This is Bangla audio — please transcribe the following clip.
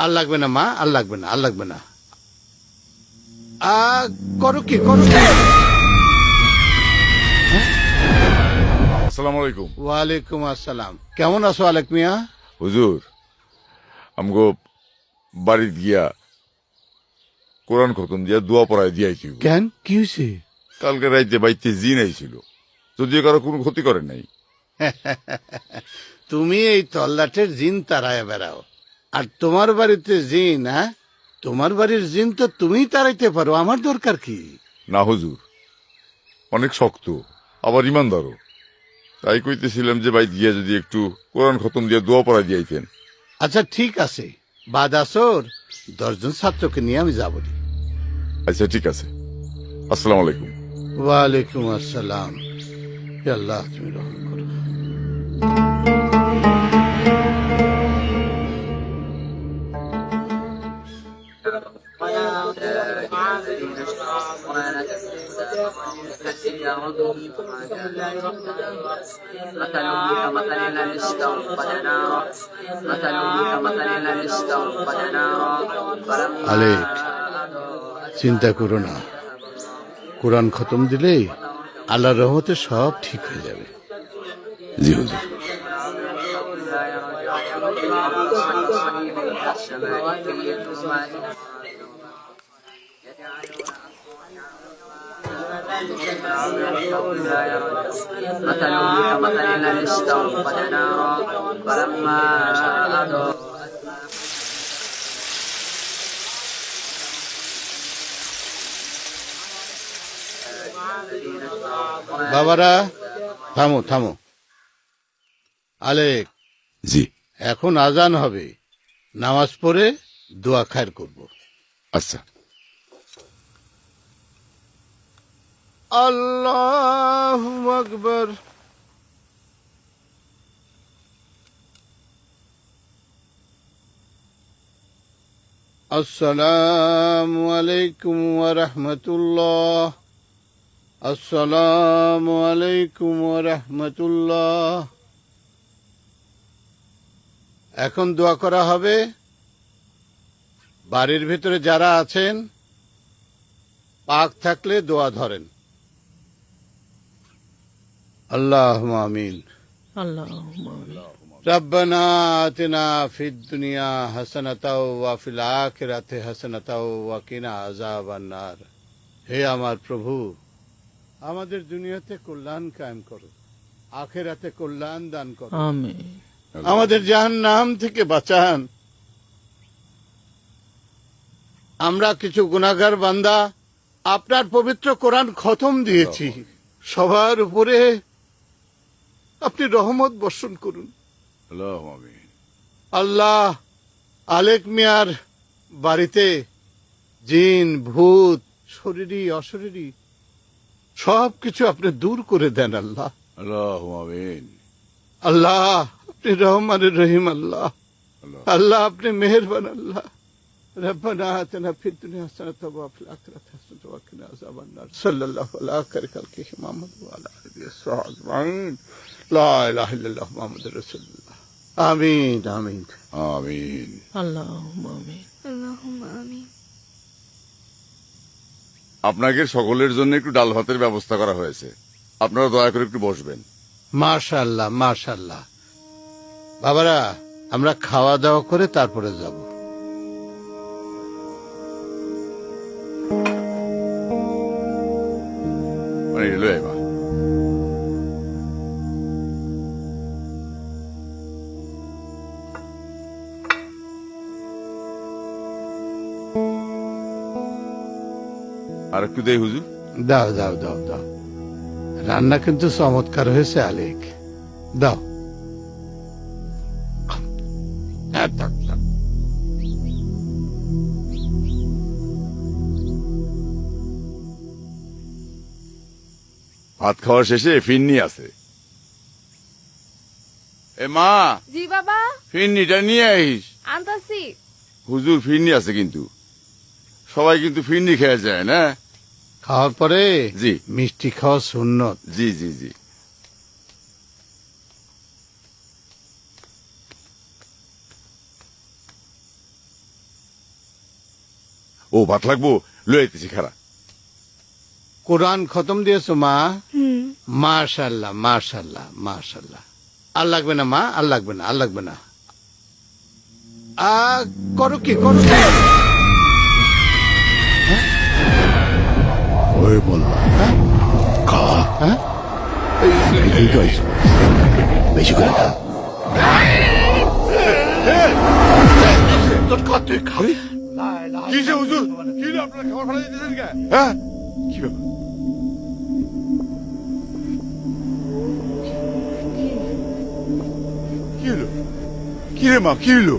আর লাগবে না মা, আর লাগবে না, আর লাগবে না। করো কি, করো কি? আসসালামু আলাইকুম। ওয়ালাইকুম আসসালাম। কেমন আছো আলেক মিয়া? হুজুর, আমগো বাড়িত গিয়া কোরআন খতম দিয়া দোয়া পড়ায় দিয়াইছি। কেন, কি হয়েছে? কালকে রাইতে বাইতে জিন আইছিল, যদিও কারো কোনো ক্ষতি করে নাই। তুমি এই তল্লাটের জিন তাড়ায় বেড়াও, আর তোমার বাড়িতে জিন? হ্যাঁ, তোমার বাড়ির জিন তো তুমিই তাড়াইতে পারো, আমার দরকার কি? না হুজুর, অনেক শক্ত, আবার ইমানদারও। তাই কইতেছিলাম যে বাইত গিয়া যদি একটু কোরআন খতম দিয়া দোয়া পড়ায় দিয়াইতেন। আচ্ছা ঠিক আছে, বাদ আসর 10 জন ছাত্রকে নিয়ে আমি যাবো। আচ্ছা ঠিক আছে, আসসালামু আলাইকুম। ওয়ালাইকুম আসসালাম। হে আল্লাহ, তুমি রহম করো। আলেক, চিন্তা করো না, কোরআন খতম দিলেই আল্লাহর রহমতে সব ঠিক হয়ে যাবে। জি হুজুর। বাবারা, থামো থামো। আলেক, জি। এখন আজান হবে, নামাজ পড়ে দোয়া খায়ের করব। আচ্ছা। আল্লাহু আকবার। আসসালামু আলাইকুম ওয়া রাহমাতুল্লাহ। আসসালামু আলাইকুম ওয়া রাহমাতুল্লাহ। এখন দোয়া করা হবে। বাড়ির ভিতরে যারা আছেন পাক থাকলে দোয়া ধরেন। আল্লাহুম্মা আমিন। আল্লাহুম্মা আমিন। রব্বানা আতিনা ফিদ দুনিয়া হাসানাতাও ওয়া ফিল আখিরাতি হাসানাতাও ওয়া কিনা আযাবান নার। হে আমার প্রভু, আমাদের দুনিয়াতে কল্যাণ কায়েম করো, আখিরাতে কল্যাণ দান করো। আমিন। আমাদের জাহান্নাম থেকে বাঁচান। আমরা কিছু গুনাহগার বান্দা আপনার পবিত্র কোরআন খতম দিয়েছি, সবার উপরে আপনি রহমত বর্ষণ করুন। আল্লাহুম্মা আমিন। আল্লাহ, আলেক মিয়ার বাড়িতে জিন ভূত শরীরী অশরীরী সব কিছু আপনি দূর করে দেন। আল্লাহ, আল্লাহুম্মা আমিন। আল্লাহ আপনি রহমানুর রহিম। আল্লাহ, আল্লাহ। আল্লাহ আপনি মেহেরবান। আল্লাহ, রব্বানা আতিনা ফিদ দুনিয়া হাসানাতাও ওয়া ফিল আখিরাতি হাসানাতাও ওয়া কিনা আযাবান নার। সাল্লাল্লাহু আলা খালিকি মুহাম্মদ ওয়া আলা আলিহি ওয়া সাহবিহি আজমাইন। লা ইলাহা ইল্লাল্লাহ মুহাম্মাদুর রাসূলুল্লাহ। আমিন আমিন আমিন। আল্লাহুম্মা আমিন। আল্লাহুম্মা আমিন। আপনাদের সকলের জন্য একটু ডাল ভাতের ব্যবস্থা করা হয়েছে, আপনারা দয়া করে একটু বসবেন। মাশাআল্লাহ মাশাআল্লাহ। বাবারা, আমরা খাওয়া দাওয়া করে তারপরে যাব। মানে এলো এবার আর একটু দেই হুজুর। দাও দাও দাও দাও, রান্না কিন্তু চমৎকার হয়েছে আলেক, দাও। হ্যাঁ, দাও, দাও। ভাত খাওয়া শেষে ফিরনি আছে। এ মা, জি বাবা, ফিরনিটা নিয়ে আইস। আনতাছি। হুজুর ফিরনি আছে কিন্তু, সবাই কিন্তু ফিরনি খেয়ে যায় না। খাওয়ার পরে জি। মিষ্টি খাওয়া সুন্নত। জি জি জি। ও ভাত লাগবো লয়ে আইতেছি খারা। কোরআন খতম দিয়েছো মা? হুম। মাশাল্লাহ মাশাল্লাহ মাশাল্লাহ। আর লাগবে না মা, আর লাগবে না, আর লাগবে না। করো কি করো কি? ওই বললা খা হ্যাঁ? এই তো আইছো। বেশি করে খা। তোর কত খাবি? কি যে হুজুর, কি রে আপনারা খাবার ফেলা দিতেছেন কে? হ্যাঁ কি ব্যাপার? কি হলো? কি রে মা, কি হলো?